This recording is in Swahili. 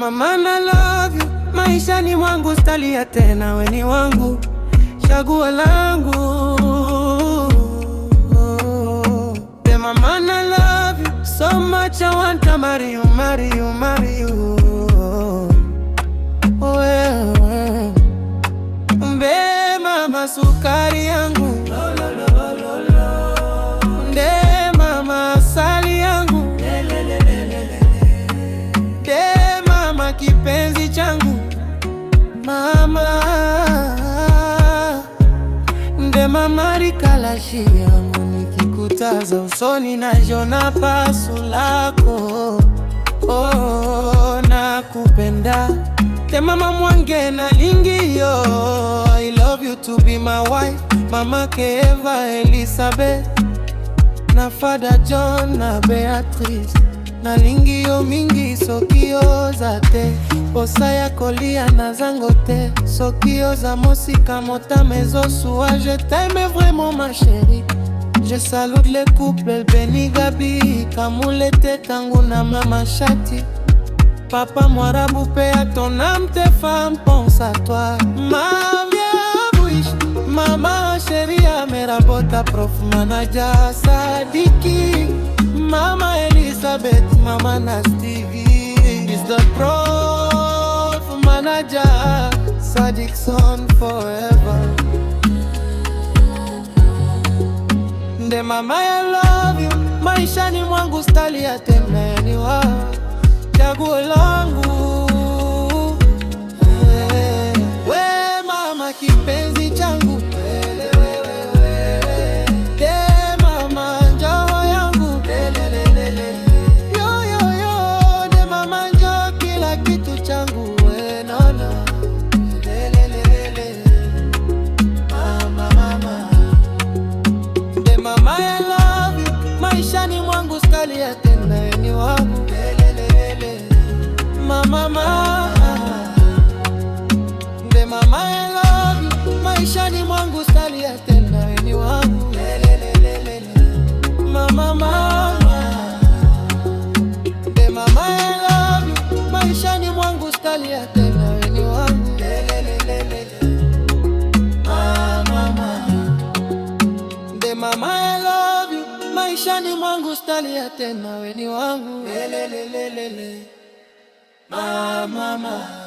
mama I love you, maishani mwangu stalia tena, we ni wangu, chaguo langu. Mama I love you so much, I want to marry you, marry you, marry you. Mbe mama sukari yangu, nde mama asali yangu, nde mama kipenzi changu, mama nde mama rikalashi yangu. Nikikutaza usoni najona pasu lako, oh, nakupenda te mama mwange na lingio. I love you to be my wife, mama Eva Elizabeth na Father John na Beatrice na lingio mingi sokio zate posa ya kolia na zangote sokio za mosika mota mezo soa. Je t'aime vraiment ma chérie, je salute les couples Beni Gabi Kamulete Tangu na mama Shati. Papa Mwarabu pea ton âme, tes femmes pensent à toi. Ma vieille bouche, mama chérie Amerabota prof manager Sadiki, mama Elizabeth, mama Nastivi is the prof manager Sadik son forever. Nde mama I love you, maishani mwangu stalia tena, ni wao, chaguo langu. We mama kipenzi changu, de mama njoo yangu, yo yo yo, de mama njoo kila kitu changu, we nona, mama mama. De mama I love you, maishani mwangu stalia tena, ni wangu, mama mama. De mama I love you, maishani mwangu stalia tena, ni wangu, mama mama. De mama I love you, maishani mwangu stalia tena, ni wangu, mama mama. De mama I love you, maishani mwangu stalia tena, ni wangu, mama mama.